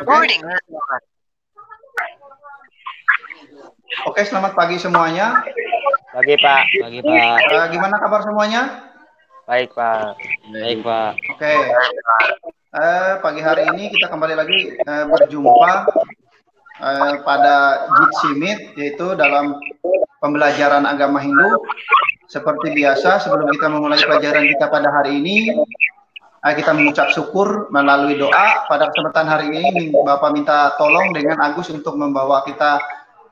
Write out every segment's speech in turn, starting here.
Oke, Oke, selamat pagi semuanya. Pagi Pak. Pagi Pak. Gimana kabar semuanya? Baik Pak. Baik Pak. Oke, pagi hari ini kita kembali lagi berjumpa pada JIT Simit, yaitu dalam pembelajaran agama Hindu. Seperti biasa, sebelum kita memulai pelajaran kita pada hari ini, kita mengucap syukur melalui doa. Pada kesempatan hari ini, Bapak minta tolong dengan Agus untuk membawa kita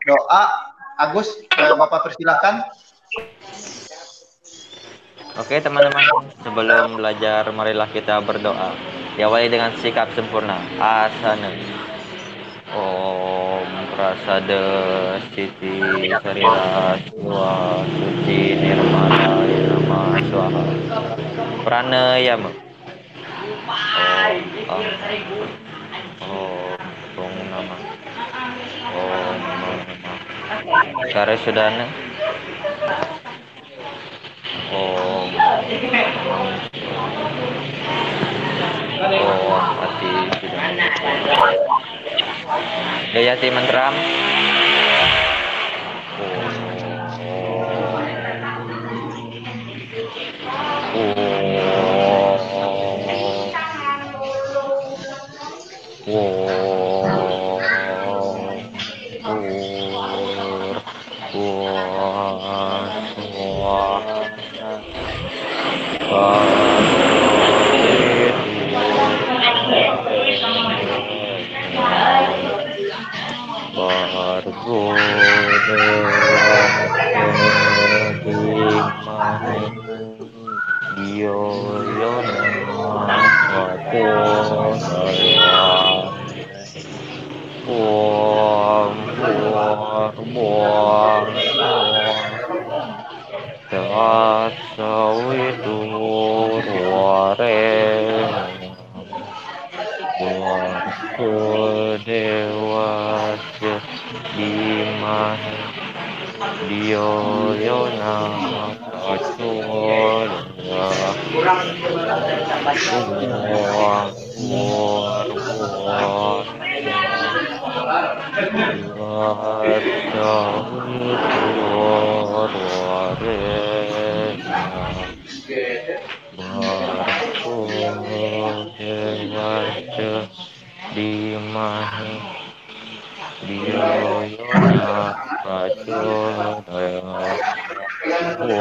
doa. Agus, Bapak persilahkan. Oke teman-teman, sebelum belajar marilah kita berdoa. Diawali dengan sikap sempurna. Asana. Om prasada siti sarira swa suci nirmala nama swaha. Pranayama. Om nama. Om nama. Karya sudana. Om Ati Gayati Mantram.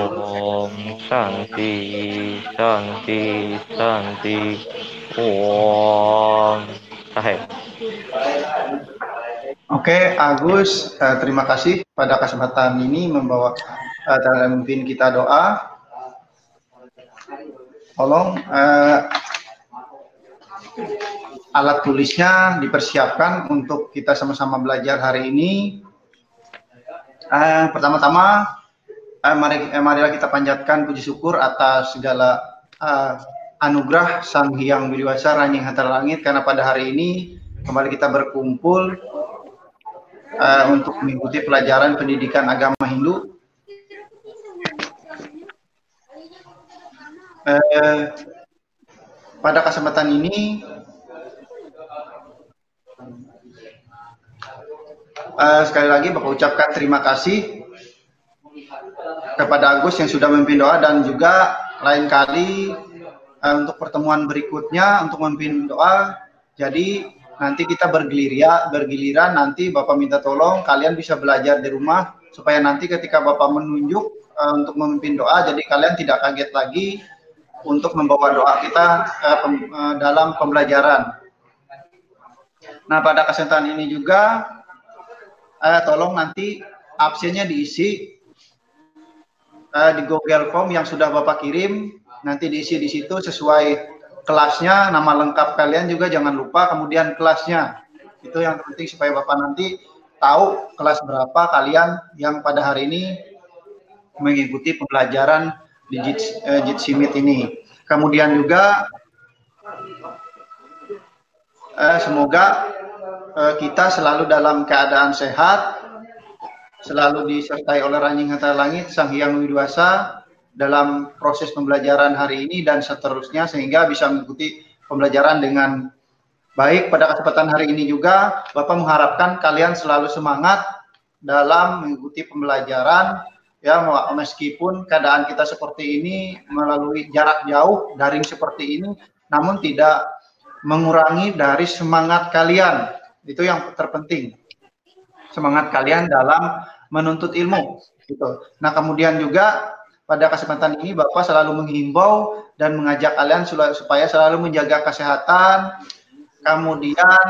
Om Shanti Shanti Shanti Om Sahib. Oke, Agus, terima kasih pada kesempatan ini membawa memimpin kita doa. Tolong alat tulisnya dipersiapkan untuk kita sama-sama belajar hari ini. Pertama-tama, marilah kita panjatkan puji syukur atas segala anugerah Sang Hyang Widiwasa Ranying Hantara Langit, karena pada hari ini kembali kita berkumpul untuk mengikuti pelajaran pendidikan agama Hindu. Pada kesempatan ini sekali lagi Bapak ucapkan terima kasih kepada Agus yang sudah memimpin doa, dan juga lain kali untuk pertemuan berikutnya untuk memimpin doa. Jadi nanti kita bergiliran, nanti Bapak minta tolong kalian bisa belajar di rumah supaya nanti ketika Bapak menunjuk untuk memimpin doa, jadi kalian tidak kaget lagi untuk membawa doa kita dalam pembelajaran. Nah, pada kesempatan ini juga tolong nanti absennya diisi di Google Form yang sudah Bapak kirim, nanti diisi di situ sesuai kelasnya, nama lengkap kalian juga jangan lupa, kemudian kelasnya. Itu yang penting supaya Bapak nanti tahu kelas berapa kalian yang pada hari ini mengikuti pembelajaran di JIT Simit ini. Kemudian juga semoga kita selalu dalam keadaan sehat, selalu disertai oleh Ranying Hantara Langit, Sang Hyang Widiwasa dalam proses pembelajaran hari ini dan seterusnya, sehingga bisa mengikuti pembelajaran dengan Baik, pada kesempatan hari ini juga Bapak mengharapkan kalian selalu semangat dalam mengikuti pembelajaran, ya, meskipun keadaan kita seperti ini melalui jarak jauh daring seperti ini, namun tidak mengurangi dari semangat kalian. Itu yang terpenting, semangat kalian dalam menuntut ilmu gitu. Nah, kemudian juga pada kesempatan ini Bapak selalu menghimbau dan mengajak kalian supaya selalu menjaga kesehatan, kemudian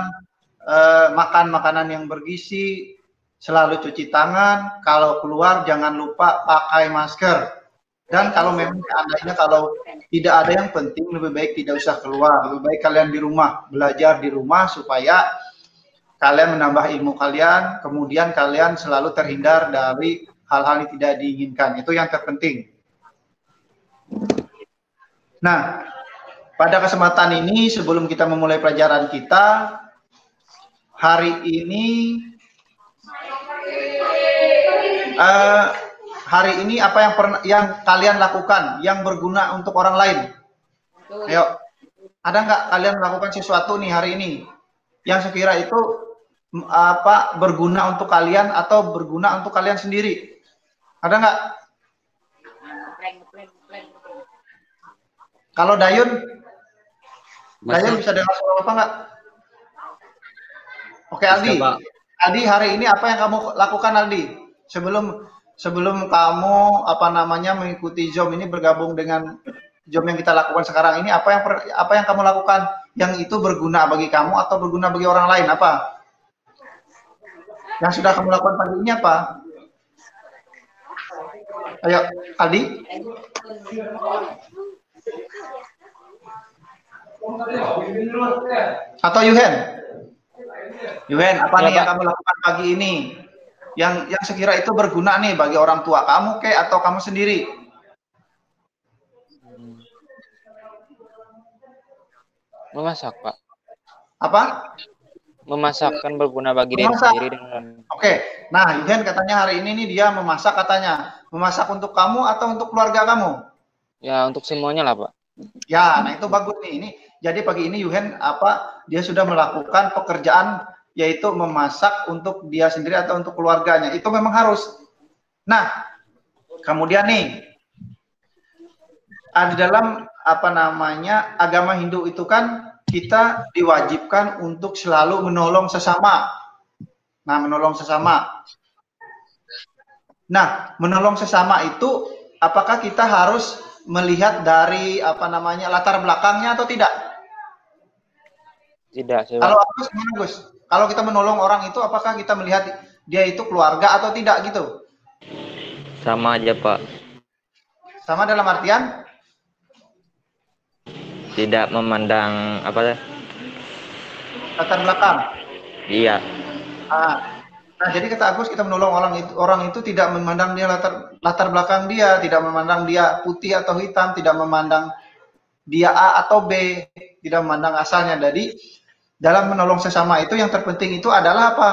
makan makanan yang bergizi, selalu cuci tangan, kalau keluar jangan lupa pakai masker. Dan kalau memang seandainya kalau tidak ada yang penting, lebih baik tidak usah keluar, lebih baik kalian di rumah, belajar di rumah supaya kalian menambah ilmu kalian, kemudian kalian selalu terhindar dari hal-hal yang tidak diinginkan. Itu yang terpenting. Nah, pada kesempatan ini sebelum kita memulai pelajaran kita, hari ini apa yang kalian lakukan yang berguna untuk orang lain? Ayo, ada nggak kalian melakukan sesuatu nih hari ini yang sekira itu berguna untuk kalian atau berguna untuk kalian sendiri? Ada nggak? Kalau Dayun bisa dengar suara Bapak nggak? Oke, Aldi. Aldi, hari ini apa yang kamu lakukan, Aldi? Sebelum kamu mengikuti Zoom ini, bergabung dengan Zoom yang kita lakukan sekarang ini, apa yang kamu lakukan yang itu berguna bagi kamu atau berguna bagi orang lain? Apa yang sudah kamu lakukan pagi ini apa? Ayo, Aldi. Atau Yuhen, apa nih yang kamu lakukan pagi ini? Yang sekira itu berguna nih bagi orang tua kamu atau kamu sendiri? Memasak, Pak. Apa? Memasak kan berguna bagi diri sendiri dengan. Oke. Nah, Yuhen katanya hari ini nih dia memasak katanya. Memasak untuk kamu atau untuk keluarga kamu? Ya, untuk semuanya lah, Pak. Ya, nah itu bagus nih. Jadi pagi ini Yuhen dia sudah melakukan pekerjaan yaitu memasak untuk dia sendiri atau untuk keluarganya. Itu memang harus. Nah, kemudian nih di dalam agama Hindu itu kan kita diwajibkan untuk selalu menolong sesama. Nah, menolong sesama. Nah, menolong sesama itu apakah kita harus melihat dari latar belakangnya atau tidak? Tidak, Kalau Agus gimana, Gus? Kalau kita menolong orang itu apakah kita melihat dia itu keluarga atau tidak gitu? Sama aja, Pak. Sama dalam artian tidak memandang latar belakang. Iya. Nah, jadi kata Agus, kita menolong orang itu tidak memandang dia latar belakang dia, tidak memandang dia putih atau hitam, tidak memandang dia A atau B, tidak memandang asalnya. Jadi dalam menolong sesama itu yang terpenting itu adalah apa?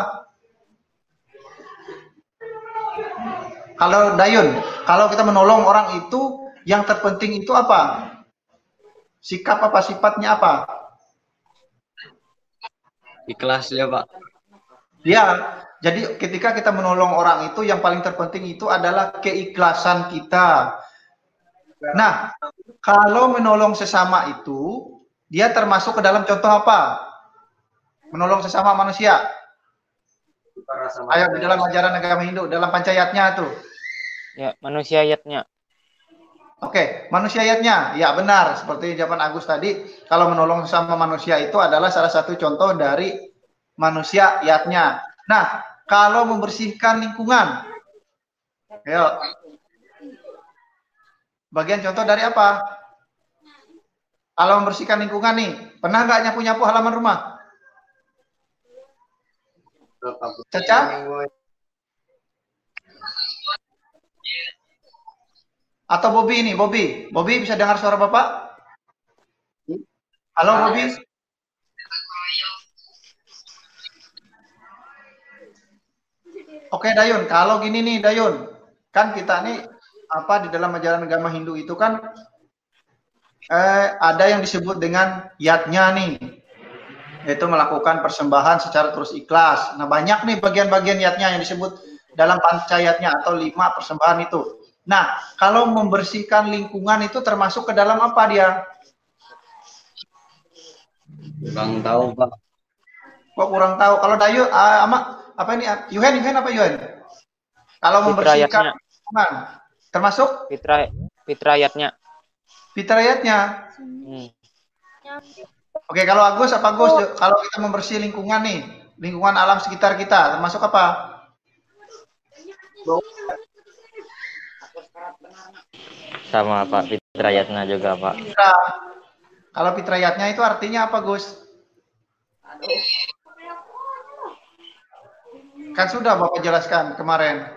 Kalau Dayun, kalau kita menolong orang itu yang terpenting itu apa? Sikap apa, sifatnya apa? Ikhlas ya, Pak. Ya, jadi ketika kita menolong orang itu yang paling terpenting itu adalah keikhlasan kita. Nah, kalau menolong sesama itu dia termasuk ke dalam contoh apa? Menolong sesama manusia. Ayo di dalam ajaran agama Hindu, dalam pancayatnya tuh. Ya, manusiayatnya. Oke, manusiayatnya. Ya benar, seperti jawaban Agus tadi, kalau menolong sesama manusia itu adalah salah satu contoh dari manusiayatnya. Nah, kalau membersihkan lingkungan. Ayo. Bagian contoh dari apa? Kalau membersihkan lingkungan nih, pernah nggak nyapu-nyapu halaman rumah? Caca? Atau Bobby ini, Bobby bisa dengar suara Bapak? Halo Bobby? Oke Dayun, kalau gini nih Dayun, kan kita nih di dalam ajaran agama Hindu itu kan ada yang disebut dengan yatnya nih. yaitu melakukan persembahan secara terus ikhlas. Nah, banyak nih bagian-bagian niatnya yang disebut dalam pancayatnya atau 5 persembahan itu. Nah, kalau membersihkan lingkungan itu termasuk ke dalam apa dia? Kurang tahu, Pak. Kok kurang tahu? Kalau Dayu, apa ini? Yuhen apa Yuhen? Kalau membersihkan lingkungan, termasuk? Fitrayatnya. Fitrayatnya. Oke, kalau Agus apa Agus? Kalau kita membersih lingkungan nih, lingkungan alam sekitar kita, termasuk apa? Sama Pak, fitrayatnya juga Pak. Kalau fitrayatnya itu artinya apa Gus? Kan sudah Bapak jelaskan kemarin.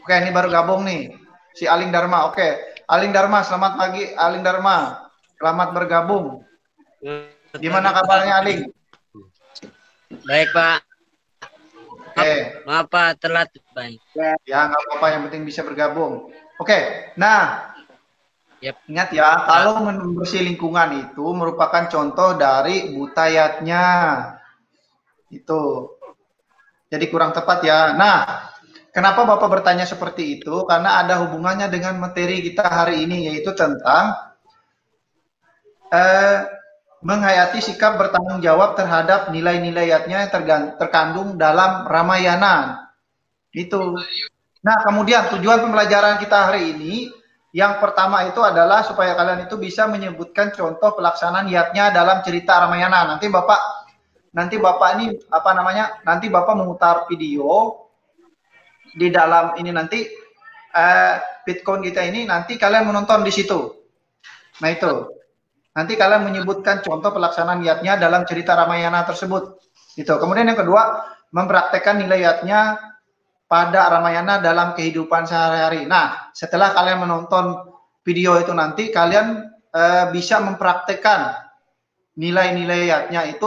Oke, ini baru gabung nih. Si Aling Dharma. Oke. Aling Dharma, selamat pagi Aling Dharma. Selamat bergabung. Gimana kabarnya Aling? Baik, Pak. Oke. Maaf, Pak, telat, Bang. Ya, nggak apa-apa, yang penting bisa bergabung. Oke. Nah, ingat ya, kalau membersih lingkungan itu merupakan contoh dari butayatnya. Itu. Jadi kurang tepat ya. Nah, kenapa Bapak bertanya seperti itu? Karena ada hubungannya dengan materi kita hari ini, yaitu tentang menghayati sikap bertanggung jawab terhadap nilai-nilainya yang terkandung dalam Ramayana. Itu. Nah, kemudian tujuan pembelajaran kita hari ini, yang pertama itu adalah supaya kalian itu bisa menyebutkan contoh pelaksanaan niatnya dalam cerita Ramayana. Nanti Bapak ini nanti Bapak memutar video di dalam ini nanti Bitcoin kita ini, nanti kalian menonton di situ. Nah itu, nanti kalian menyebutkan contoh pelaksanaan niatnya dalam cerita Ramayana tersebut. Itu. Kemudian yang kedua, mempraktekkan nilai niatnya pada Ramayana dalam kehidupan sehari-hari. Nah, setelah kalian menonton video itu nanti kalian bisa mempraktekkan nilai-nilai niatnya itu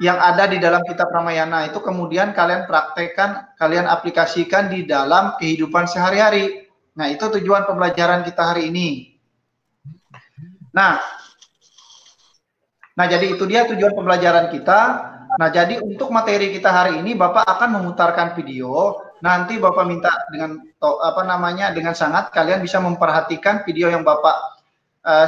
yang ada di dalam kitab Ramayana itu, kemudian kalian praktekkan, kalian aplikasikan di dalam kehidupan sehari-hari. Nah, itu tujuan pembelajaran kita hari ini. Nah, jadi itu dia tujuan pembelajaran kita. Nah, jadi untuk materi kita hari ini, Bapak akan memutarkan video. Nanti Bapak minta dengan dengan sangat kalian bisa memperhatikan video yang Bapak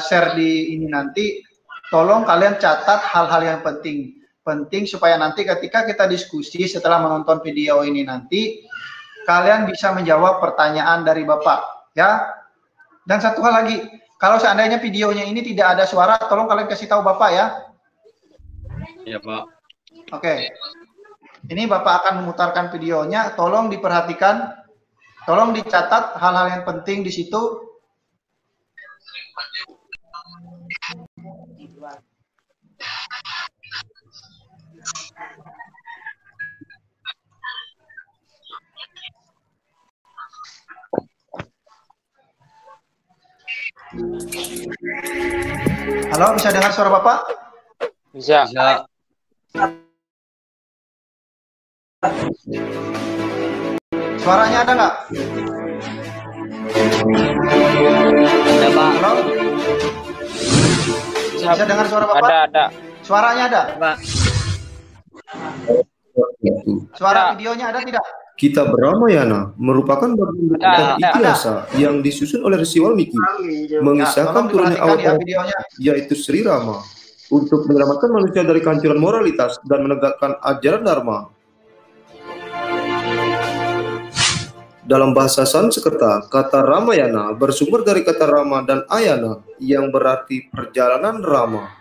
share di ini nanti. Tolong kalian catat hal-hal yang penting supaya nanti ketika kita diskusi setelah menonton video ini nanti kalian bisa menjawab pertanyaan dari Bapak, ya. Dan satu hal lagi, kalau seandainya videonya ini tidak ada suara, tolong kalian kasih tahu Bapak ya. Iya, Pak. Oke. Ini Bapak akan memutarkan videonya, tolong diperhatikan, tolong dicatat hal-hal yang penting di situ. Halo, bisa dengar suara Bapak? Bisa. Suaranya ada nggak? Ada, Pak. Halo? Bisa dengar suara Bapak? Ada. Suaranya ada? Pak. Suara videonya ada tidak? Kitab Ramayana merupakan bagian dari ikhtiasa yang disusun oleh Rsi Walmiki, mengisahkan turunnya awal yaitu Sri Rama untuk menyelamatkan manusia dari kehancuran moralitas dan menegakkan ajaran Dharma. Dalam bahasa Sanskerta, kata Ramayana bersumber dari kata Rama dan Ayana yang berarti perjalanan Rama.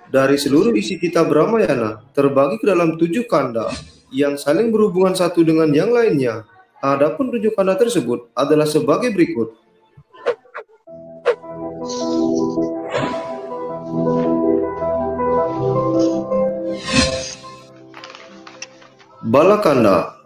Dari seluruh isi kitab Ramayana terbagi ke dalam 7 kanda yang saling berhubungan satu dengan yang lainnya. Adapun 7 kanda tersebut adalah sebagai berikut. Balakanda.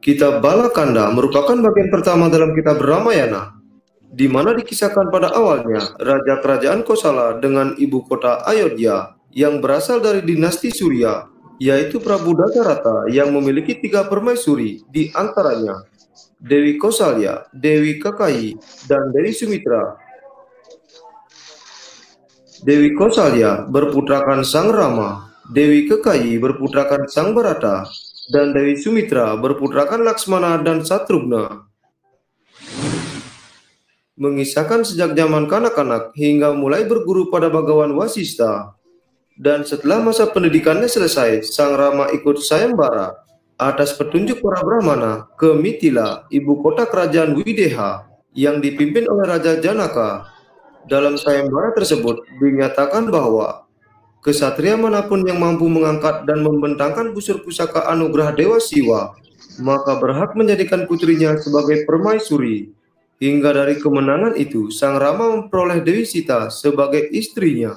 Kitab Balakanda merupakan bagian pertama dalam kitab Ramayana, di mana dikisahkan pada awalnya Raja Kerajaan Kosala dengan ibu kota Ayodhya yang berasal dari dinasti Surya, yaitu Prabu Dasarata yang memiliki 3 permaisuri, di antaranya Dewi Kosalya, Dewi Kakayi, dan Dewi Sumitra. Dewi Kosalya berputrakan Sang Rama, Dewi Kekayi berputrakan Sang Barata, dan Dewi Sumitra berputrakan Laksmana dan Satrugna. Mengisahkan sejak zaman kanak-kanak hingga mulai berguru pada Bhagawan Wasista. Dan setelah masa pendidikannya selesai, Sang Rama ikut Sayembara atas petunjuk para Brahmana ke Mithila, ibu kota kerajaan Wideha, yang dipimpin oleh Raja Janaka. Dalam sayembara tersebut dinyatakan bahwa kesatria manapun yang mampu mengangkat dan membentangkan busur pusaka anugerah Dewa Siwa, maka berhak menjadikan putrinya sebagai permaisuri. Hingga dari kemenangan itu, Sang Rama memperoleh Dewi Sita sebagai istrinya.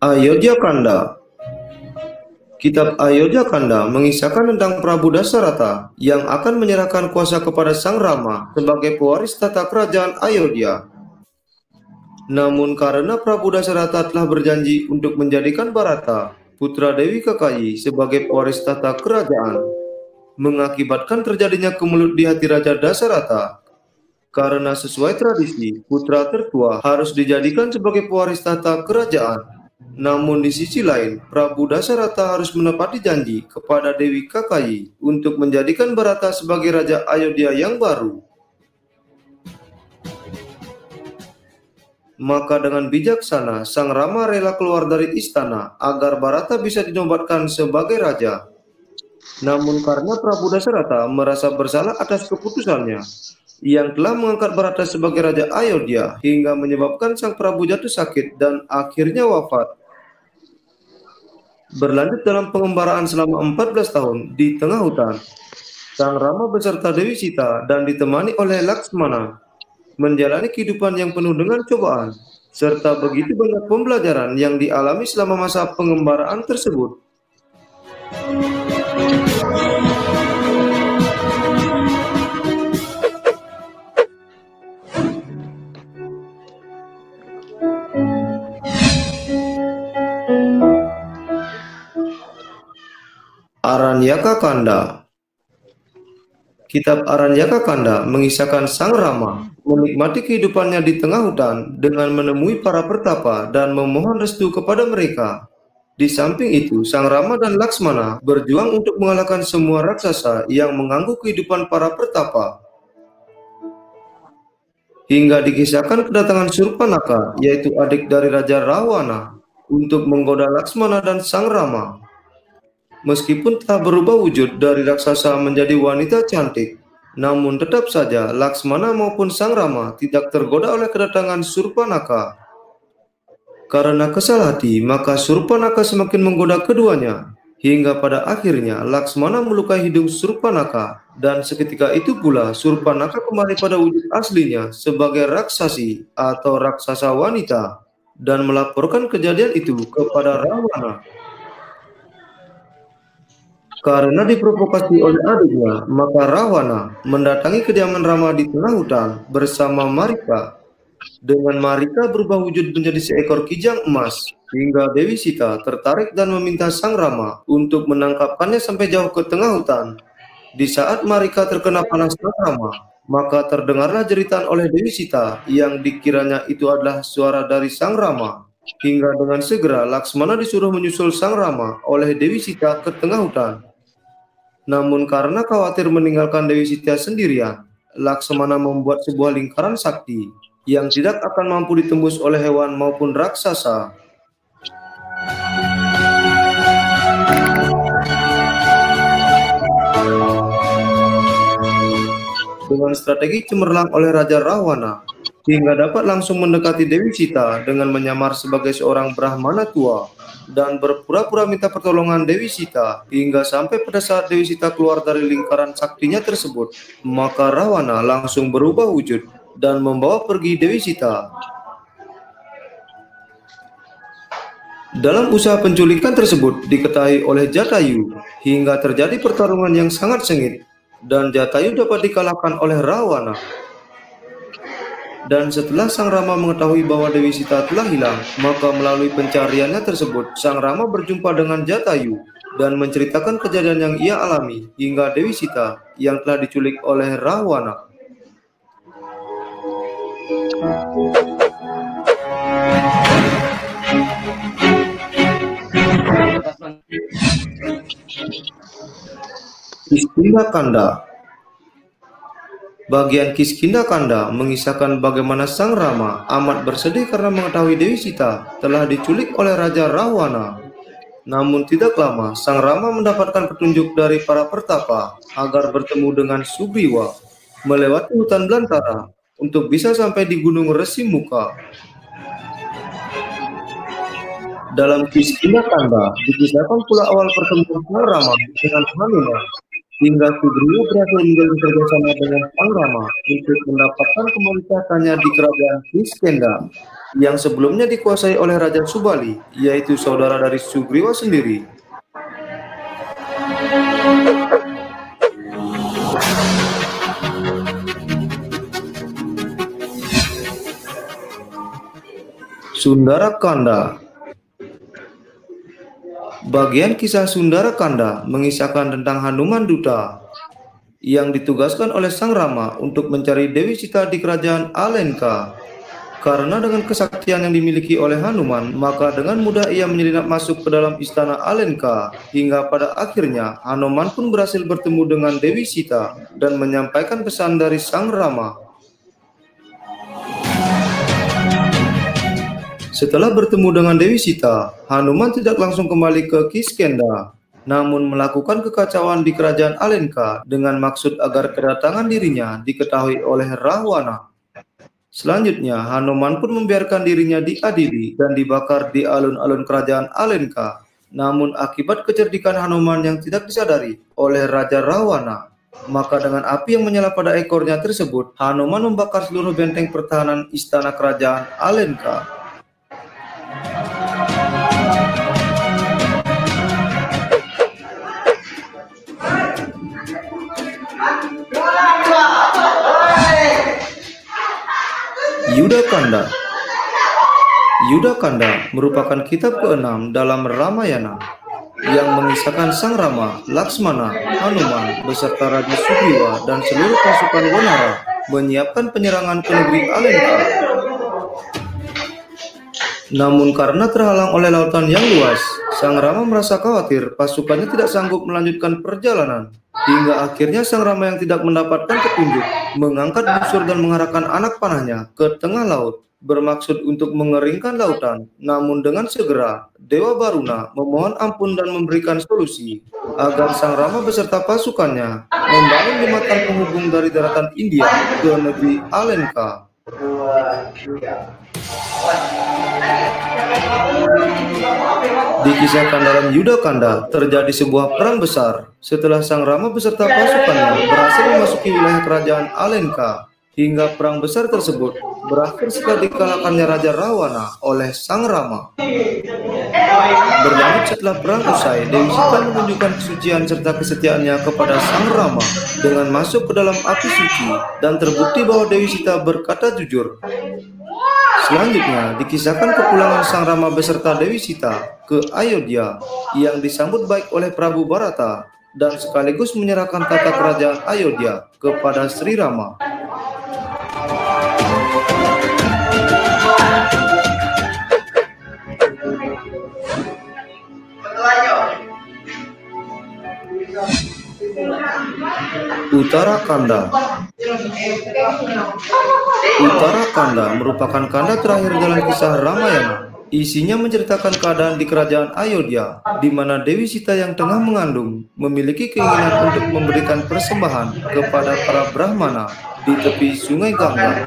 Ayodhya Kanda. Kitab Ayodhya Kanda mengisahkan tentang Prabu Dasarata yang akan menyerahkan kuasa kepada Sang Rama sebagai pewaris tata kerajaan Ayodhya. Namun karena Prabu Dasarata telah berjanji untuk menjadikan Bharata, putra Dewi Kekayi, sebagai pewaris tata kerajaan, mengakibatkan terjadinya kemelut di hati Raja Dasarata. Karena sesuai tradisi, putra tertua harus dijadikan sebagai pewaris tata kerajaan. Namun di sisi lain, Prabu Dasarata harus menepati janji kepada Dewi Kekayi untuk menjadikan Bharata sebagai Raja Ayodhya yang baru. Maka dengan bijaksana, Sang Rama rela keluar dari istana agar Bharata bisa dinobatkan sebagai raja. Namun karena Prabu Dasarata merasa bersalah atas keputusannya yang telah mengangkat Bharata sebagai Raja Ayodhya hingga menyebabkan Sang Prabu jatuh sakit dan akhirnya wafat. Berlanjut dalam pengembaraan selama 14 tahun di tengah hutan, Sang Rama beserta Dewi Sita dan ditemani oleh Laksmana menjalani kehidupan yang penuh dengan cobaan, serta begitu banyak pembelajaran yang dialami selama masa pengembaraan tersebut. Aranyaka Kanda. Kitab Aranyaka Kanda mengisahkan Sang Rama menikmati kehidupannya di tengah hutan dengan menemui para pertapa dan memohon restu kepada mereka. Di samping itu, Sang Rama dan Laksmana berjuang untuk mengalahkan semua raksasa yang mengganggu kehidupan para pertapa. Hingga dikisahkan kedatangan Surpanaka, yaitu adik dari Raja Rawana, untuk menggoda Laksmana dan Sang Rama. Meskipun telah berubah wujud dari raksasa menjadi wanita cantik, namun tetap saja Laksmana maupun Sang Rama tidak tergoda oleh kedatangan Surpanaka. Karena kesal hati, maka Surpanaka semakin menggoda keduanya, hingga pada akhirnya Laksmana melukai hidung Surpanaka, dan seketika itu pula Surpanaka kembali pada wujud aslinya sebagai raksasi atau raksasa wanita, dan melaporkan kejadian itu kepada Rawana. Karena diprovokasi oleh adiknya, maka Rawana mendatangi kediaman Rama di tengah hutan bersama Marika. Dengan Marika berubah wujud menjadi seekor kijang emas, hingga Dewi Sita tertarik dan meminta Sang Rama untuk menangkapkannya sampai jauh ke tengah hutan. Di saat Marika terkena panas Sang Rama, maka terdengarlah jeritan oleh Dewi Sita yang dikiranya itu adalah suara dari Sang Rama. Hingga dengan segera Laksmana disuruh menyusul Sang Rama oleh Dewi Sita ke tengah hutan. Namun karena khawatir meninggalkan Dewi Sita sendirian, Laksmana membuat sebuah lingkaran sakti yang tidak akan mampu ditembus oleh hewan maupun raksasa. Dengan strategi cemerlang oleh Raja Rawana, hingga dapat langsung mendekati Dewi Sita dengan menyamar sebagai seorang Brahmana tua dan berpura-pura minta pertolongan Dewi Sita, hingga sampai pada saat Dewi Sita keluar dari lingkaran saktinya tersebut, maka Rawana langsung berubah wujud dan membawa pergi Dewi Sita. Dalam usaha penculikan tersebut diketahui oleh Jatayu, hingga terjadi pertarungan yang sangat sengit, dan Jatayu dapat dikalahkan oleh Rawana. Dan setelah Sang Rama mengetahui bahwa Dewi Sita telah hilang, maka melalui pencariannya tersebut, Sang Rama berjumpa dengan Jatayu dan menceritakan kejadian yang ia alami hingga Dewi Sita yang telah diculik oleh Rahwana. Kiskindha Kanda. Bagian Kiskindha Kanda mengisahkan bagaimana Sang Rama amat bersedih karena mengetahui Dewi Sita telah diculik oleh Raja Rahwana. Namun tidak lama, Sang Rama mendapatkan petunjuk dari para pertapa agar bertemu dengan Sugriwa melewati hutan belantara untuk bisa sampai di Gunung Resimuka. Dalam Kiskindha Kanda dikisahkan pula awal pertemuan Sang Rama dengan Hanuman, hingga Sugriwa berhasil menjalin kerjasama dengan Sang Rama untuk mendapatkan kembali tahtanya di kerajaan Kiskindha yang sebelumnya dikuasai oleh Raja Subali, yaitu saudara dari Sugriwa sendiri. Sundara Kanda. Bagian kisah Sundara Kanda mengisahkan tentang Hanuman Duta yang ditugaskan oleh Sang Rama untuk mencari Dewi Sita di kerajaan Alenka. Karena dengan kesaktian yang dimiliki oleh Hanuman, maka dengan mudah ia menyelinap masuk ke dalam istana Alenka, hingga pada akhirnya Hanuman pun berhasil bertemu dengan Dewi Sita dan menyampaikan pesan dari Sang Rama. Setelah bertemu dengan Dewi Sita, Hanuman tidak langsung kembali ke Kiskindha, namun melakukan kekacauan di kerajaan Alenka dengan maksud agar kedatangan dirinya diketahui oleh Rahwana. Selanjutnya, Hanuman pun membiarkan dirinya diadili dan dibakar di alun-alun kerajaan Alenka. Namun akibat kecerdikan Hanuman yang tidak disadari oleh Raja Rahwana, maka dengan api yang menyala pada ekornya tersebut, Hanuman membakar seluruh benteng pertahanan istana kerajaan Alenka. Yudakanda. Yudakanda merupakan kitab ke-6 dalam Ramayana yang mengisahkan Sang Rama, Laksmana, Hanuman beserta Raja Sugriwa dan seluruh pasukan Wanara menyiapkan penyerangan ke negeri Alenka. Namun karena terhalang oleh lautan yang luas, Sang Rama merasa khawatir pasukannya tidak sanggup melanjutkan perjalanan. Hingga akhirnya Sang Rama yang tidak mendapatkan petunjuk mengangkat busur dan mengarahkan anak panahnya ke tengah laut bermaksud untuk mengeringkan lautan. Namun dengan segera Dewa Baruna memohon ampun dan memberikan solusi agar Sang Rama beserta pasukannya membangun jembatan penghubung dari daratan India ke negeri Alenka. Dikisahkan dalam Yudakanda terjadi sebuah perang besar setelah Sang Rama beserta pasukannya berhasil memasuki wilayah kerajaan Alenka, hingga perang besar tersebut berakhir setelah dikalahkannya Raja Rahwana oleh Sang Rama. Berlanjut setelah perang usai, Dewi Sita menunjukkan kesucian serta kesetiaannya kepada Sang Rama dengan masuk ke dalam api suci, dan terbukti bahwa Dewi Sita berkata jujur. Selanjutnya dikisahkan kepulangan Sang Rama beserta Dewi Sita ke Ayodhya yang disambut baik oleh Prabu Bharata dan sekaligus menyerahkan tata kerajaan Ayodhya kepada Sri Rama. Uttarakanda. Uttarakanda merupakan kanda terakhir dalam kisah Ramayana. Isinya menceritakan keadaan di kerajaan Ayodhya, di mana Dewi Sita yang tengah mengandung memiliki keinginan untuk memberikan persembahan kepada para Brahmana di tepi sungai Gangga.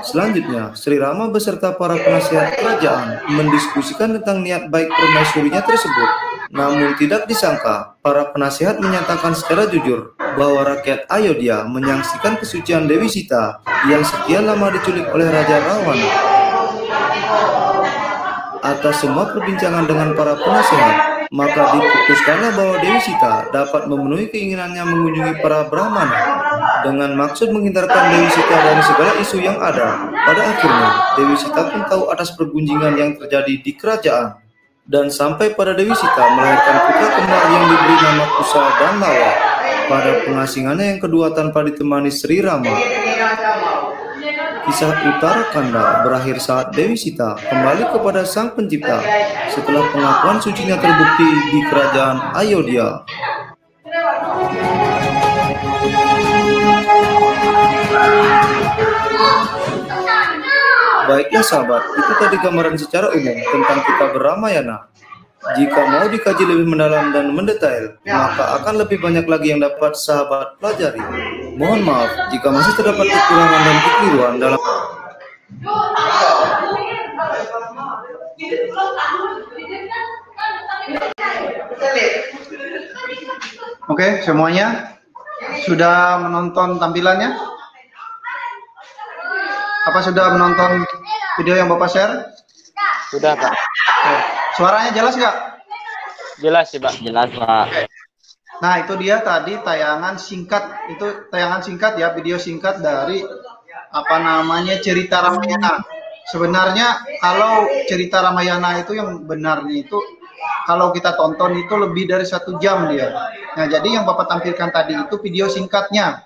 Selanjutnya, Sri Rama beserta para penasihat kerajaan mendiskusikan tentang niat baik permaisurinya tersebut. Namun tidak disangka, para penasihat menyatakan secara jujur bahwa rakyat Ayodhya menyaksikan kesucian Dewi Sita yang sekian lama diculik oleh Raja Rahwana. Atas semua perbincangan dengan para penasihat, maka diputuskanlah bahwa Dewi Sita dapat memenuhi keinginannya mengunjungi para Brahmana dengan maksud menghindarkan Dewi Sita dari segala isu yang ada. Pada akhirnya, Dewi Sita pun tahu atas pergunjingan yang terjadi di kerajaan. Dan sampai pada Dewi Sita melahirkan putra kembar yang diberi nama Kusa dan Lawa. Pada pengasingannya yang kedua tanpa ditemani Sri Rama. Kisah Utara Kanda berakhir saat Dewi Sita kembali kepada Sang Pencipta setelah pengakuan sucinya terbukti di kerajaan Ayodhya. Baiklah sahabat, itu tadi gambaran secara umum tentang kitab Ramayana. Jika mau dikaji lebih mendalam dan mendetail, maka akan lebih banyak lagi yang dapat sahabat pelajari. Mohon maaf jika masih terdapat kekurangan dan kekeliruan dalam Oke, semuanya sudah menonton tampilannya? Apa sudah menonton video yang Bapak share? Sudah, Pak. Suaranya jelas nggak? Jelas sih, Pak. Jelas, Pak. Nah, itu dia tadi tayangan singkat, ya, video singkat dari apa namanya cerita Ramayana. Sebenarnya kalau cerita Ramayana itu yang benarnya itu kalau kita tonton itu lebih dari 1 jam dia. Nah, jadi yang Bapak tampilkan tadi itu video singkatnya.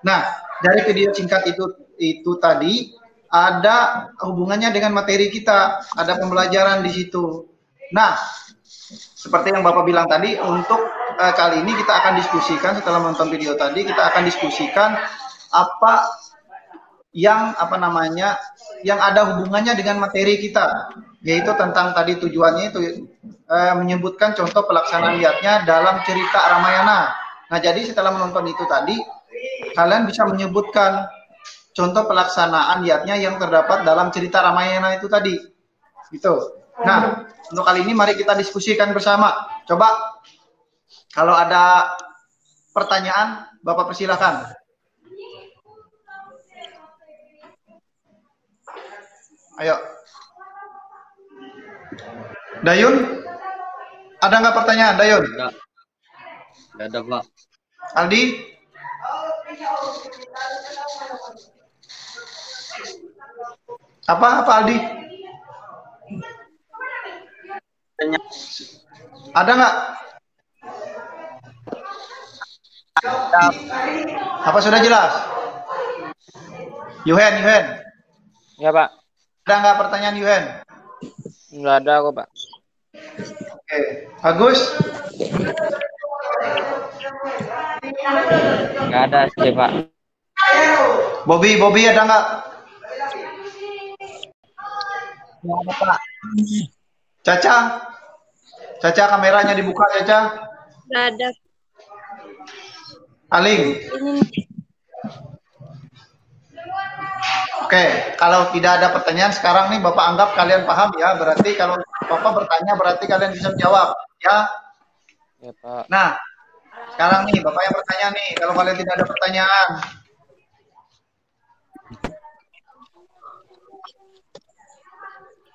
Nah, dari video singkat itu tadi ada hubungannya dengan materi kita, ada pembelajaran di situ. Nah, seperti yang Bapak bilang tadi, untuk kali ini kita akan diskusikan setelah menonton video tadi, kita akan diskusikan apa yang yang ada hubungannya dengan materi kita, yaitu tentang tadi tujuannya itu menyebutkan contoh pelaksanaan ayatnya dalam cerita Ramayana. Nah, jadi setelah menonton itu tadi, kalian bisa menyebutkan contoh pelaksanaan ayatnya yang terdapat dalam cerita Ramayana itu tadi. Gitu. Nah, untuk kali ini mari kita diskusikan bersama. Coba kalau ada pertanyaan, Bapak persilakan. Ayo. Dayun, ada nggak pertanyaan, Dayun? Nggak ada, Pak. Aldi? Apa Aldi? Ada nggak? Apa sudah jelas? Yuhen. Ya, Pak. Ada nggak pertanyaan Yuhen? Nggak ada kok, Pak. Oke, Agus? Nggak ada sih, Pak. Bobby ada nggak? Nggak ada, Pak. Caca kameranya dibuka, Caca. Nggak ada. Aling. Oke, kalau tidak ada pertanyaan sekarang nih Bapak anggap kalian paham ya. Berarti kalau Bapak bertanya berarti kalian bisa menjawab ya. Ya, Pak. Nah, sekarang nih Bapak yang bertanya nih, kalau kalian tidak ada pertanyaan.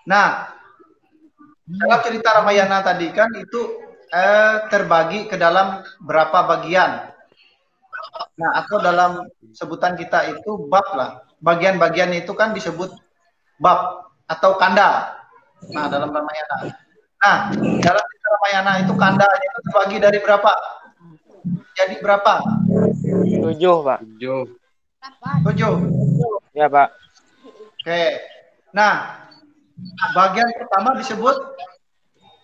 Nah, dalam cerita Ramayana tadi kan itu terbagi ke dalam berapa bagian. Nah, atau dalam sebutan kita itu bab lah. Bagian-bagian itu kan disebut bab atau kanda. Nah, dalam Ramayana. Nah, dalam cerita Ramayana itu kandanya itu terbagi dari berapa? Jadi berapa? 7, Pak. 7. Ya, Pak. Oke. Nah, bagian pertama disebut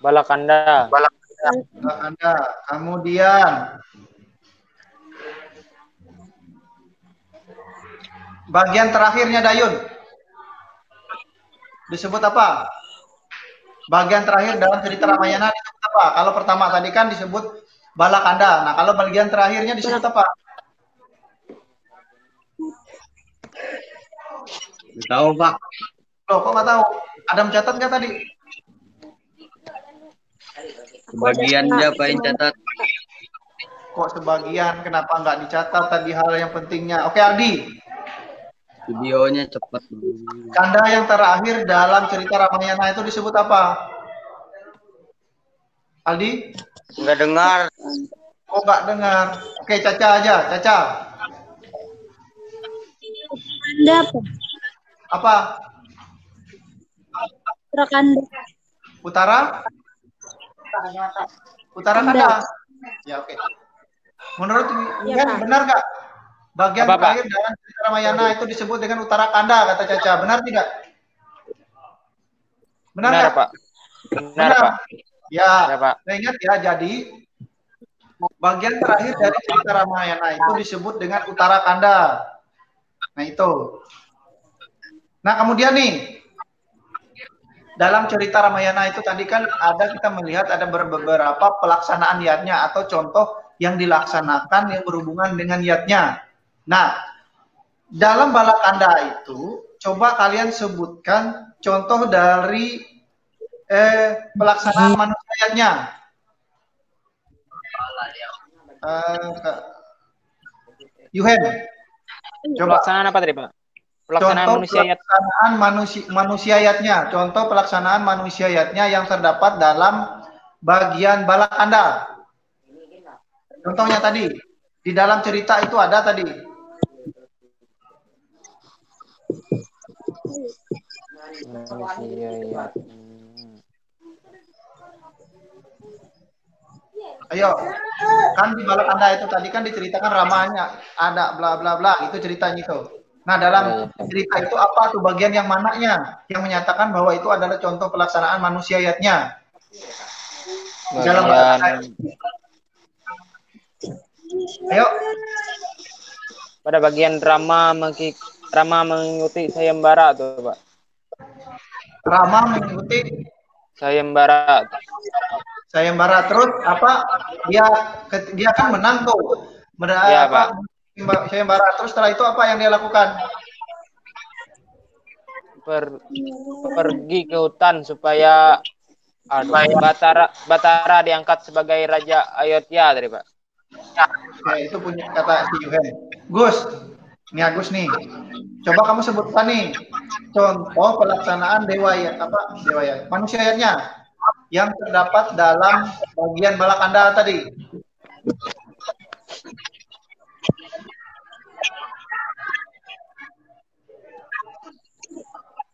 Balakanda. Balakanda. Kemudian bagian terakhirnya Dayun disebut apa? Bagian terakhir dalam cerita Ramayana disebut apa? Kalau pertama tadi kan disebut Balakanda. Nah, kalau bagian terakhirnya disebut apa? Tahu, Pak. Loh, kok nggak tahu? Ada mencatat nggak tadi? Bagiannya Pak yang catat. Kok sebagian? Kenapa nggak dicatat tadi hal yang pentingnya? Oke, Aldi. Videonya cepat. Kanda yang terakhir dalam cerita Ramayana itu disebut apa? Aldi? Nggak dengar. Kok nggak dengar? Oke, Caca aja. Caca. Kanda apa? Apa? Prakanda. Utara? Utara Kanda. Ya, oke. Menurut Ya, Yuhen, Pak. benar nggak? Bagian Apa, Pak? terakhir dalam cerita Ramayana itu disebut dengan Utara Kanda, kata Caca. Benar tidak? Benar Benar, nggak? Pak. Benar, Pak. Ya, Ya, Pak. nah ingat ya, jadi bagian terakhir dari cerita Ramayana itu disebut dengan Utara Kanda. Nah itu. Nah kemudian nih, dalam cerita Ramayana itu tadi kan kita melihat ada beberapa pelaksanaan yatnya atau contoh yang dilaksanakan yang berhubungan dengan yatnya. Nah, dalam Balakanda itu, coba kalian sebutkan contoh dari pelaksanaan manusia yatnya. Yuhen, coba. Pelaksanaan apa tadi, Pak? Pelaksanaan Contoh manusia yat. pelaksanaan manusiayatnya, contoh pelaksanaan manusiayatnya yang terdapat dalam bagian Balakanda. Contohnya tadi, di dalam cerita itu ada tadi. Manusia yat. Ayo, kan di Balakanda itu tadi kan diceritakan ramanya, ada bla bla bla, itu ceritanya itu. Nah, dalam cerita itu apa tuh bagian yang mananya yang menyatakan bahwa itu adalah contoh pelaksanaan manusiayatnya? Dalam Balakanda. Ayo. Pada bagian Rama mengikuti sayembara tuh, Pak. Rama mengikuti Sayembara. terus apa? Dia kan menang tuh. Ya, Pak. Sayembara terus setelah itu apa yang dia lakukan? Pergi ke hutan supaya Batara diangkat sebagai Raja Ayodhya tadi, Pak. Oke, itu punya kata si Yuhen. Gus, ini Agus nih. Coba kamu sebutkan nih contoh pelaksanaan dewa ya manusianya yang terdapat dalam bagian Balakanda tadi.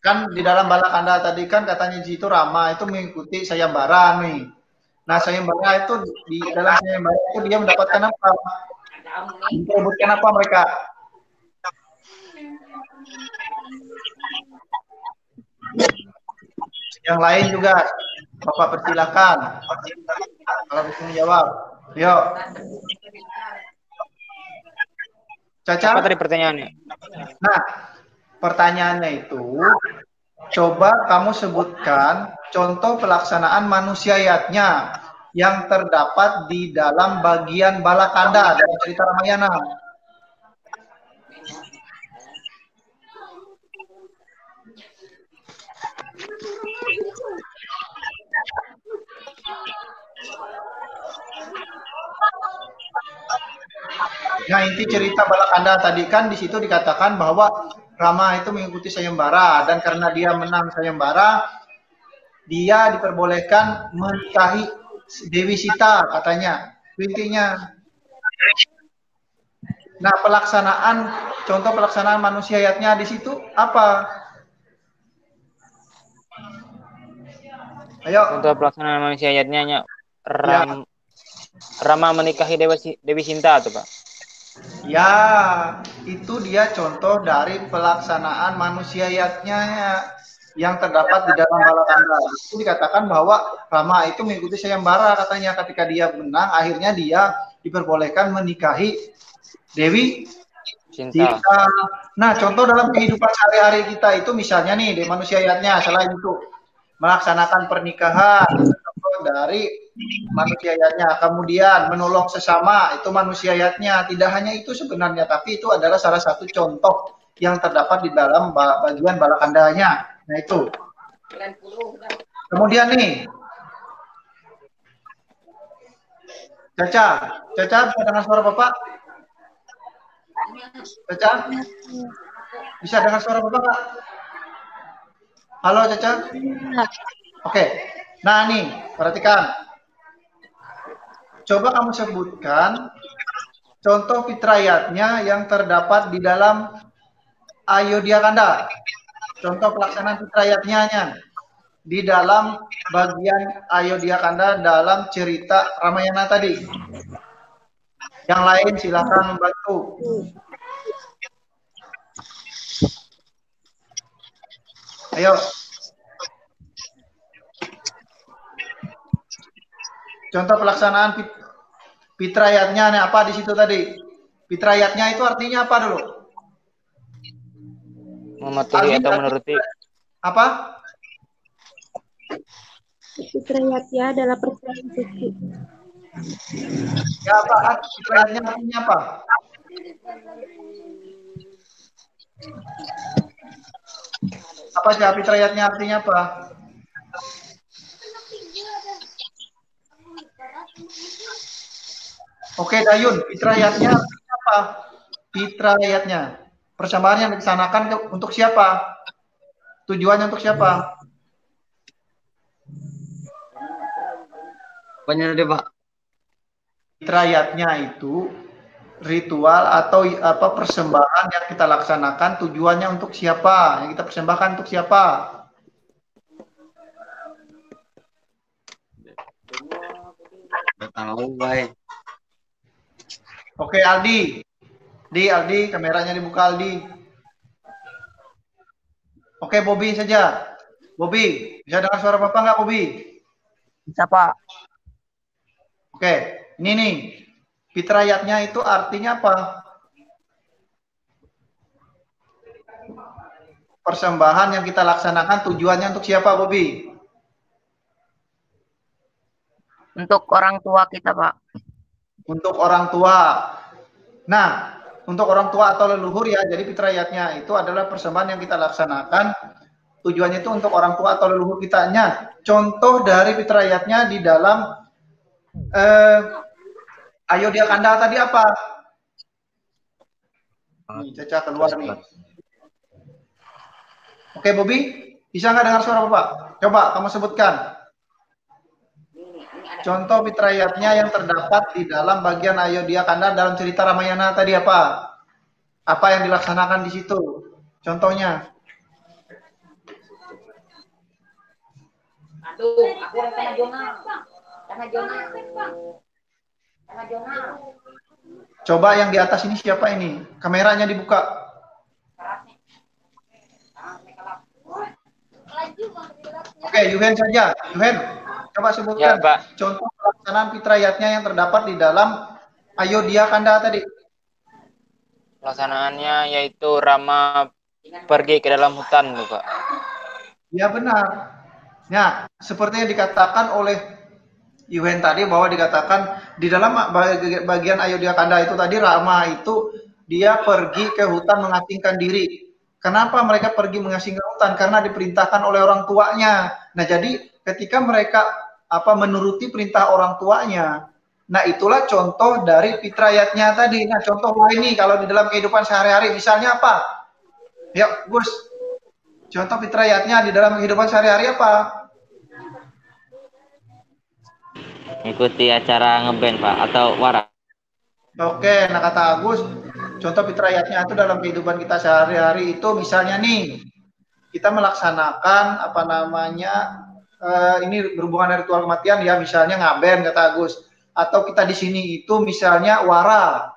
Kan di dalam Balakanda tadi kan katanya di situ Rama itu mengikuti sayembara nih. Nah, sayembara itu di dalam sayembara itu dia mendapatkan apa? Memperebutkan apa mereka? Yang lain juga, Bapak persilakan. Kalau bisa menjawab, yuk. Caca? Apa tadi pertanyaannya? Nah, pertanyaannya itu, coba kamu sebutkan contoh pelaksanaan manusiayatnya yang terdapat di dalam bagian Balakanda dalam cerita Ramayana. Nah, inti cerita Balakanda tadi kan di situ dikatakan bahwa Rama itu mengikuti sayembara dan karena dia menang sayembara, dia diperbolehkan menikahi Dewi Sita katanya. Intinya. Nah, contoh pelaksanaan manusiayatnya di situ apa? Ayo. Contoh pelaksanaan manusiayatnya Rama menikahi Dewi Sinta tuh, Pak. Ya, itu dia contoh dari pelaksanaan manusiayatnya yang terdapat di dalam Balakanda. Itu dikatakan bahwa Rama itu mengikuti sayembara katanya ketika dia menang, akhirnya dia diperbolehkan menikahi Dewi Sinta. Nah, contoh dalam kehidupan sehari-hari kita itu misalnya nih di manusiayatnya selain itu melaksanakan pernikahan dari manusiayatnya, kemudian menolong sesama itu manusiayatnya. Tidak hanya itu sebenarnya, tapi itu adalah salah satu contoh yang terdapat di dalam bagian Balakandanya. Nah itu. Kemudian nih, Caca bisa dengar suara Bapak? Caca, bisa dengar suara Bapak nggak? Halo Caca. Oke. Nah nih, perhatikan. Coba kamu sebutkan contoh fitrayatnya yang terdapat di dalam Ayodhya Kanda. Contoh pelaksanaan fitrayatnya di dalam bagian Ayodhya Kanda dalam cerita Ramayana tadi. Yang lain silakan membantu. Ayo. Contoh pelaksanaan fitrayatnya apa di situ tadi? Fitrayatnya itu artinya apa dulu? Mematuhi atau menuruti. Apa? Fitrayatnya adalah persembahan suci. Ya apa? Fitrayatnya artinya apa? Apa sih fitrayatnya artinya apa? Oke, Dayun, fitrayatnya artinya apa? Fitrayatnya. Persembahan yang dilaksanakan untuk siapa? Tujuannya untuk siapa? Apanya tadi, Pak? Fitrayatnya itu ritual atau apa persembahan yang kita laksanakan tujuannya untuk siapa? Yang kita persembahkan untuk siapa? Nggak tahu, baik. Oke, Aldi. Aldi, kameranya dibuka, Aldi. Oke, Bobby saja. Bobby, bisa dengar suara Bapak nggak, Bobby? Bisa, Pak. Oke, ini nih. Fitrayatnya itu artinya apa? Persembahan yang kita laksanakan tujuannya untuk siapa, Bobby? Untuk orang tua kita, Pak. Untuk orang tua. Nah, untuk orang tua atau leluhur ya, jadi fitrayatnya itu adalah persembahan yang kita laksanakan. Tujuannya itu untuk orang tua atau leluhur kitanya. Contoh dari fitrayatnya di dalam Ayodhya Kanda tadi apa? Nih, Caca keluar nih. Oke, Bobby, bisa nggak dengar suara Bapak? Coba kamu sebutkan. Contoh fitrayatnya yang terdapat di dalam bagian Ayodhya Kanda dalam cerita Ramayana tadi apa? Apa yang dilaksanakan di situ? Contohnya. Aduh, aku tengah Jona. Coba yang di atas ini siapa ini? Kameranya dibuka. Oke, Yuhen saja. Yuhen, coba sebutkan Ya, Pak. contoh pelaksanaan fitrayatnya yang terdapat di dalam Ayodhya Kanda tadi. Pelaksanaannya yaitu Rama pergi ke dalam hutan, Bapak. Ya benar. Ya, seperti yang dikatakan oleh Yuhen tadi bahwa dikatakan di dalam bagian Ayodhya Kanda itu tadi Rama itu dia pergi ke hutan mengasingkan diri. Kenapa mereka pergi mengasingkan hutan? Karena diperintahkan oleh orang tuanya. Nah, jadi ketika mereka menuruti perintah orang tuanya, nah itulah contoh dari fitrayatnya tadi. Nah, contoh ini kalau di dalam kehidupan sehari-hari misalnya apa? Ya, Gus. Contoh fitrayatnya di dalam kehidupan sehari-hari apa? Ikuti acara ngeband, Pak, atau warak. Oke, nah kata Agus, contoh fitrayatnya itu dalam kehidupan kita sehari-hari itu misalnya nih, kita melaksanakan ini berhubungan dengan ritual kematian ya, misalnya ngaben kata Agus, atau kita di sini itu misalnya wara,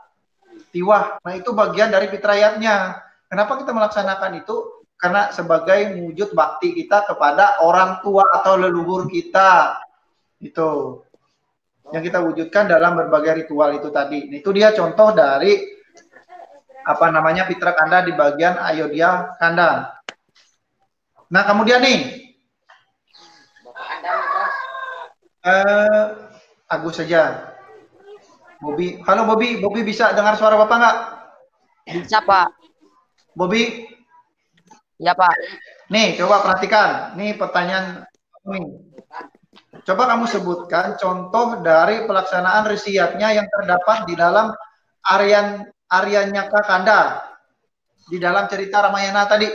tiwah, nah itu bagian dari fitrayatnya. Kenapa kita melaksanakan itu? Karena sebagai wujud bakti kita kepada orang tua atau leluhur kita, itu yang kita wujudkan dalam berbagai ritual itu tadi. Itu dia contoh dari Fitra Kanda di bagian Ayodhya Kanda. Nah, kemudian nih Agus saja. Bobby, halo Bobby, bisa dengar suara Bapak nggak? Bisa, Pak. Bobby? Ya, Pak. Nih, coba perhatikan. Nih pertanyaan nih. Coba kamu sebutkan contoh dari pelaksanaan risiyatnya yang terdapat di dalam Aryanyaka Kanda di dalam cerita Ramayana tadi.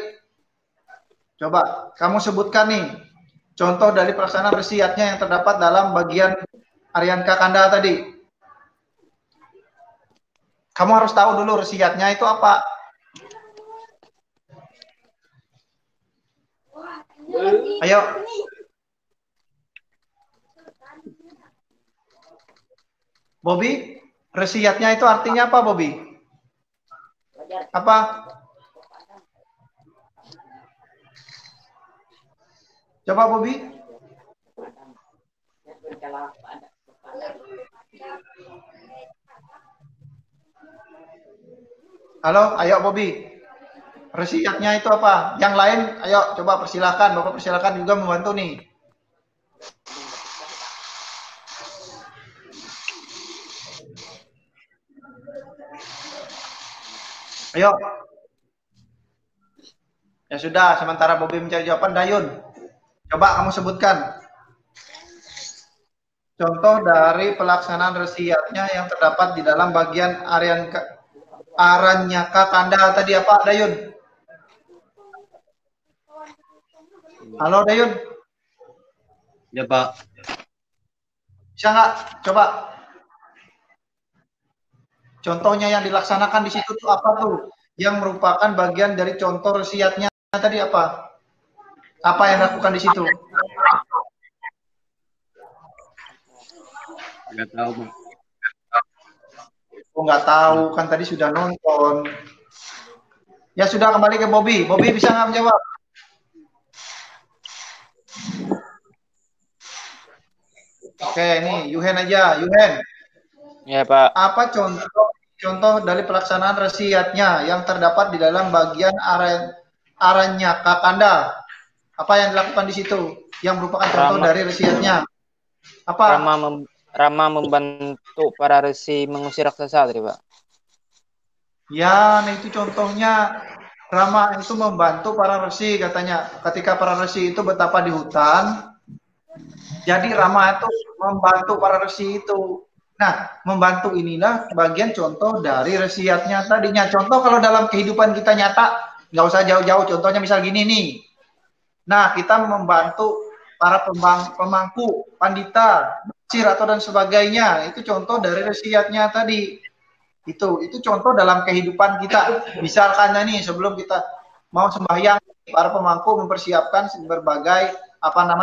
Coba kamu sebutkan nih contoh dari pelaksanaan risiyatnya yang terdapat dalam bagian Aryanyaka Kanda tadi. Kamu harus tahu dulu risiyatnya itu apa. Ayo. Bobby, resiatnya itu artinya apa, Bobby? Apa? Coba, Bobby. Halo, ayo Bobby. Resiatnya itu apa? Yang lain, ayo coba persilakan. Bapak persilakan juga membantu nih. Ayo. Ya sudah, sementara Bobby mencari jawaban, Dayun. Coba kamu sebutkan contoh dari pelaksanaan resiatnya yang terdapat di dalam bagian Aranyaka Kanda tadi apa, Dayun? Halo, Dayun. Ya, Pak. Bisa nggak? Coba. Contohnya yang dilaksanakan di situ tuh apa tuh? Yang merupakan bagian dari contoh resiatnya tadi apa? Apa yang dilakukan di situ? Nggak tahu, Pak. Oh, nggak tahu, kan tadi sudah nonton. Ya sudah, kembali ke Bobby. Bobby bisa nggak menjawab? Oke, ini Yuhen aja. Yuhen, Ya, Pak. apa contoh dari pelaksanaan resiatnya yang terdapat di dalam bagian Aranyaka Kanda? Apa yang dilakukan di situ yang merupakan contoh dari resiatnya? Apa? Rama membantu para resi mengusir raksasa tadi, Pak. Ya, nah itu contohnya. Rama itu membantu para resi katanya. Ketika para resi itu betapa di hutan, jadi Rama itu membantu para resi itu. Nah, membantu inilah bagian contoh dari resiatnya tadinya. Contoh kalau dalam kehidupan kita nyata, nggak usah jauh-jauh. Contohnya misal gini nih. Nah, kita membantu para pemangku, pandita, basir atau dan sebagainya. Itu contoh dari resiatnya tadi. Itu contoh dalam kehidupan kita. Misalkan nih sebelum kita mau sembahyang, para pemangku mempersiapkan berbagai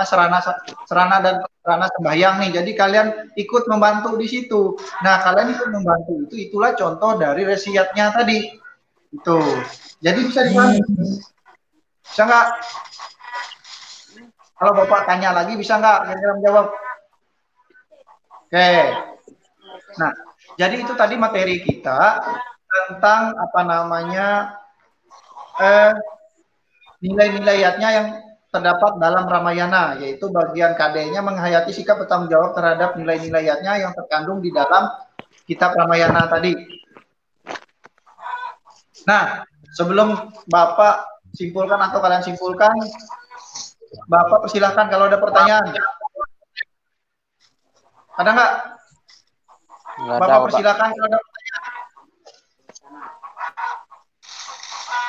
serana dan sarana sembahyang nih. Jadi kalian ikut membantu di situ. Nah, kalian ikut membantu itulah contoh dari resiatnya tadi. Itu. Jadi bisa dipahami. Bisa nggak? Kalau Bapak tanya lagi bisa nggak kira-kira menjawab? Oke. Nah, jadi itu tadi materi kita tentang nilai-nilainya yang terdapat dalam Ramayana, yaitu bagian KD-nya menghayati sikap bertanggung jawab terhadap nilai-nilainya yang terkandung di dalam kitab Ramayana tadi. Nah, sebelum Bapak simpulkan atau kalian simpulkan, Bapak persilahkan kalau ada pertanyaan. Ada nggak? Bapak persilakan kalau ada pertanyaan.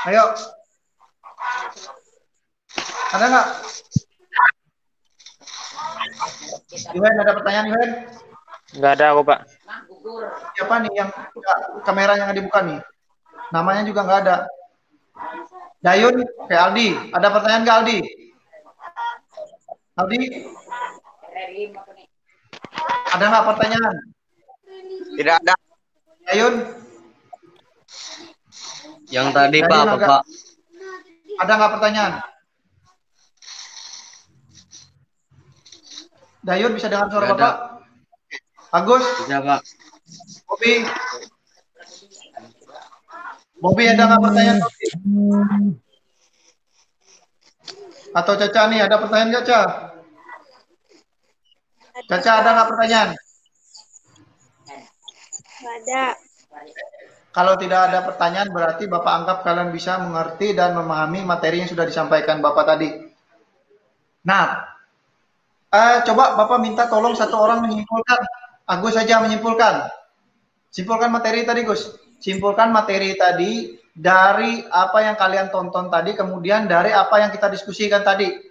Ayo. Ada nggak? Yuhen, ada pertanyaan Yuhen? Nggak ada aku, Pak. Siapa nih yang kamera yang dibuka nih? Namanya juga nggak ada. Dayun, ke Aldi. Ada pertanyaan nggak Aldi? Aldi? Ada nggak pertanyaan? Tidak ada. Dayun? Yang tadi, Pak, Bapak. Ada nggak pertanyaan? Dayun bisa dengar suara Bapak? Agus? Bisa, Pak. Bobby ada nggak pertanyaan? Atau Caca nih, ada pertanyaan nggak, Caca? Caca ada nggak pertanyaan? Nggak ada. Kalau tidak ada pertanyaan berarti Bapak anggap kalian bisa mengerti dan memahami materi yang sudah disampaikan Bapak tadi. Nah, coba Bapak minta tolong satu orang menyimpulkan. Agus saja menyimpulkan. Simpulkan materi tadi, Gus. Simpulkan materi tadi dari apa yang kalian tonton tadi, kemudian dari apa yang kita diskusikan tadi.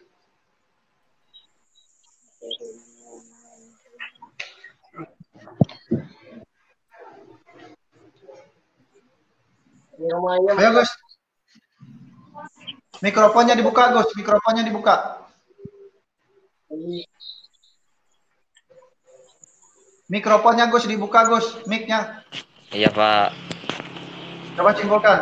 Ayo Gus. Mikrofonnya dibuka Gus, mikrofonnya dibuka. Mikrofonnya Gus dibuka Gus, mic-nya. Iya, Pak. Coba simpulkan.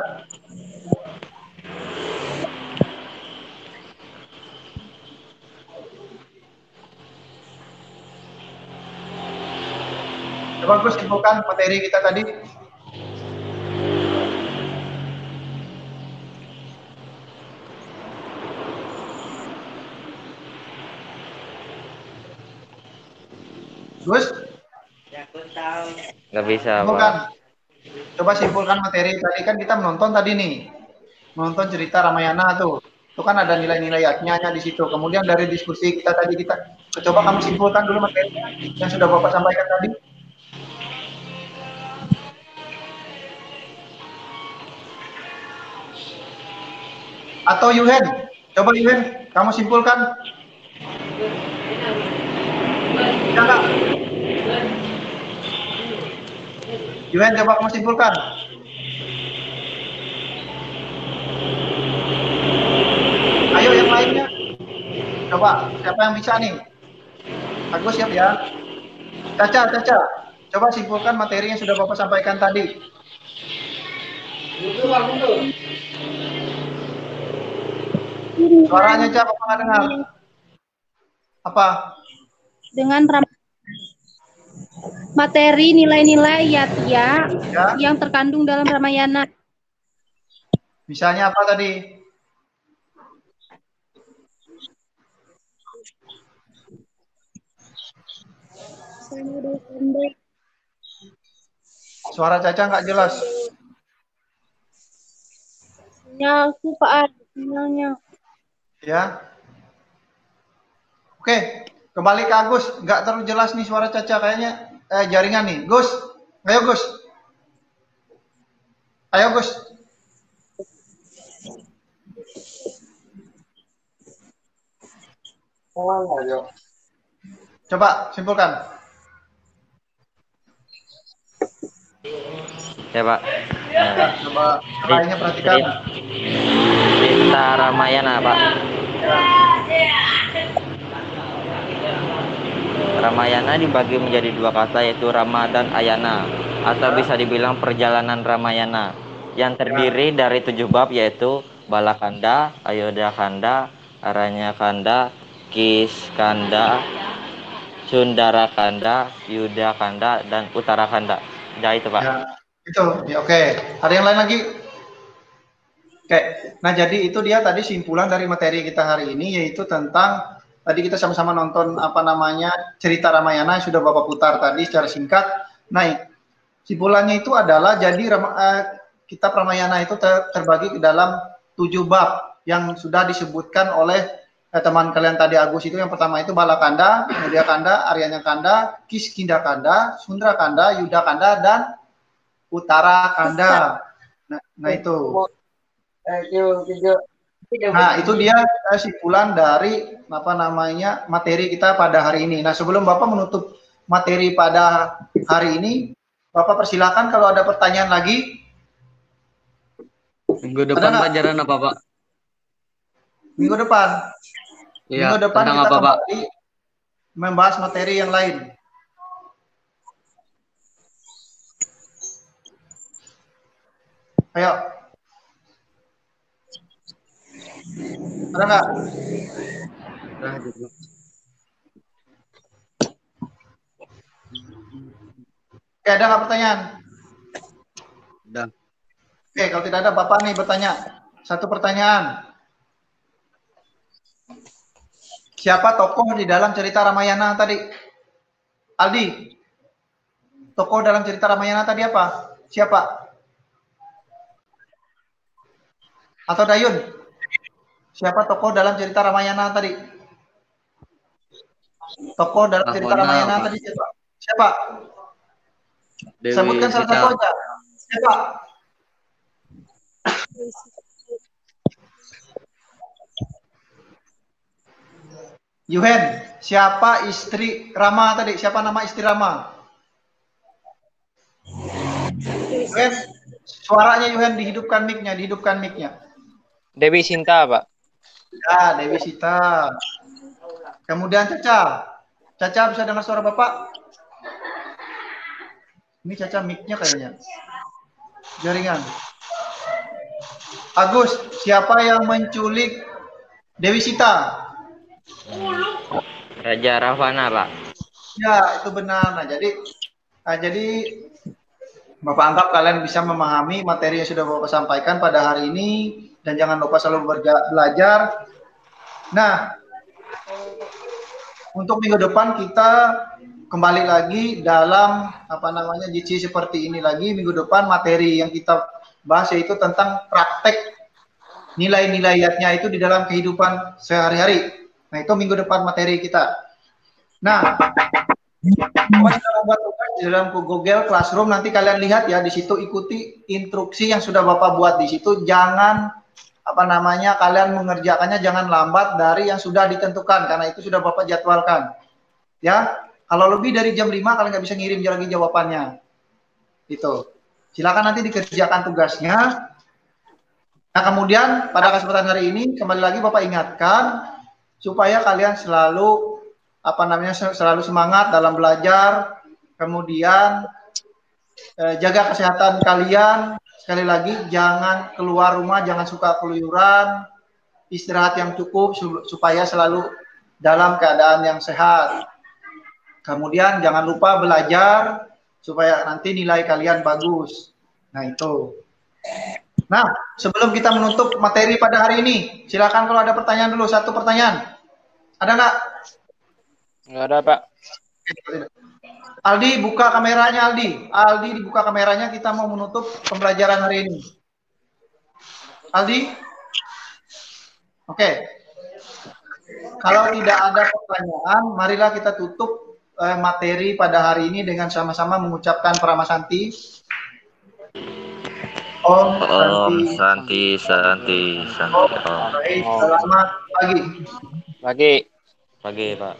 Coba Gus simpulkan materi kita tadi. Gus, Nggak bisa, simpulkan. Pak. Coba simpulkan materi tadi kan kita menonton tadi nih. Menonton cerita Ramayana tuh. Itu kan ada nilai-nilai yatnya di situ. Kemudian dari diskusi kita tadi coba kamu simpulkan dulu materinya yang sudah Bapak sampaikan tadi. Atau Yuhen, coba Yuhen, kamu simpulkan. Bisa nggak? Yuhen, coba kamu simpulkan. Ayo yang lainnya. Coba, siapa yang bisa nih? Agus siap ya. Caca. Coba simpulkan materi yang sudah Bapak sampaikan tadi. Suaranya Caca, Bapak nggak dengar. Apa? Dengan materi nilai-nilai yatya Ya. yang terkandung dalam Ramayana. Misalnya apa tadi? Suara Caca nggak jelas. Sinyalku Pak, sinyalnya. Ya. Oke, kembali ke Agus. Nggak terlalu jelas nih suara Caca kayaknya. Jaringan nih. Gus, ayo Gus. Ayo Gus. Coba simpulkan. Ya, Pak. Coba lainnya perhatikan. Cerita Ramayana, Pak. Ramayana dibagi menjadi dua kata, yaitu Rama dan Ayana, atau bisa dibilang perjalanan Ramayana, yang terdiri dari 7 bab, yaitu Balakanda, Ayodhakanda, Aranyakanda, Kiskanda, Sundarakanda, Yudakanda, dan Uttarakanda. Ya, itu, Pak. Ya, itu. Ya, oke. Ada yang lain lagi? Oke. Nah, jadi itu dia tadi simpulan dari materi kita hari ini, yaitu tentang tadi kita sama-sama nonton cerita Ramayana yang sudah Bapak putar tadi secara singkat. Nah, simpulannya itu adalah jadi kitab Ramayana itu terbagi ke dalam 7 bab yang sudah disebutkan oleh teman kalian tadi Agus. Itu yang pertama itu Balakanda, Ayodhakanda, Aryanyakanda, Kiskindakanda, Sundrakanda, Yudakanda, dan Uttarakanda. Nah itu. Nah, itu dia simpulan dari materi kita pada hari ini. Nah, sebelum Bapak menutup materi pada hari ini, Bapak persilakan kalau ada pertanyaan lagi. Minggu depan pelajaran apa, Pak? Minggu depan. Iya, Minggu depan tentang kita apa, Pak? kembali membahas materi yang lain. Ayo. Ada nggak? Oke, ada nggak pertanyaan? Udah. Oke, kalau tidak ada, Bapak nih bertanya. Satu pertanyaan. Siapa tokoh di dalam cerita Ramayana tadi? Aldi. Tokoh dalam cerita Ramayana tadi apa? Siapa? Atau Dayun? Siapa tokoh dalam cerita Ramayana tadi? Tokoh dalam cerita Ramayana tadi siapa? Siapa? Dewi Sebutkan salah Sita. satu aja. Siapa? Yuhen, siapa istri Rama tadi? Siapa nama istri Rama? Yuhen, suaranya Yuhen dihidupkan mic-nya, Dewi Sinta, Pak. Ya, Dewi Sita. Kemudian Caca. Caca bisa dengar suara Bapak? Ini Caca mic-nya kayaknya. Jaringan. Agus, siapa yang menculik Dewi Sita? Raja Ravana, Pak. Ya, itu benar. Nah, jadi Bapak anggap kalian bisa memahami materi yang sudah Bapak sampaikan pada hari ini dan jangan lupa selalu belajar. Nah, untuk minggu depan kita kembali lagi dalam JC seperti ini lagi. Minggu depan materi yang kita bahas yaitu tentang praktek nilai-nilainya itu di dalam kehidupan sehari-hari. Nah, itu minggu depan materi kita. Nah, Bapak sudah membuat tugas di dalam Google Classroom, nanti kalian lihat ya di situ, ikuti instruksi yang sudah Bapak buat di situ. Jangan kalian mengerjakannya jangan lambat dari yang sudah ditentukan karena itu sudah Bapak jadwalkan. Ya, kalau lebih dari jam 5 kalian nggak bisa ngirim lagi jawabannya. Itu. Silakan nanti dikerjakan tugasnya. Nah, kemudian pada kesempatan hari ini kembali lagi Bapak ingatkan supaya kalian selalu selalu semangat dalam belajar, kemudian jaga kesehatan kalian. Sekali lagi, jangan keluar rumah, jangan suka keluyuran, istirahat yang cukup supaya selalu dalam keadaan yang sehat. Kemudian jangan lupa belajar supaya nanti nilai kalian bagus. Nah, itu. Nah, sebelum kita menutup materi pada hari ini, silakan kalau ada pertanyaan dulu, satu pertanyaan. Ada nggak? Nggak ada, Pak. Aldi, buka kameranya, Aldi. Aldi, dibuka kameranya, kita mau menutup pembelajaran hari ini. Aldi? Oke. Kalau tidak ada pertanyaan, marilah kita tutup materi pada hari ini dengan sama-sama mengucapkan Pramasanti. Om Santi. Baik, selamat pagi. Pagi. Pagi, Pak.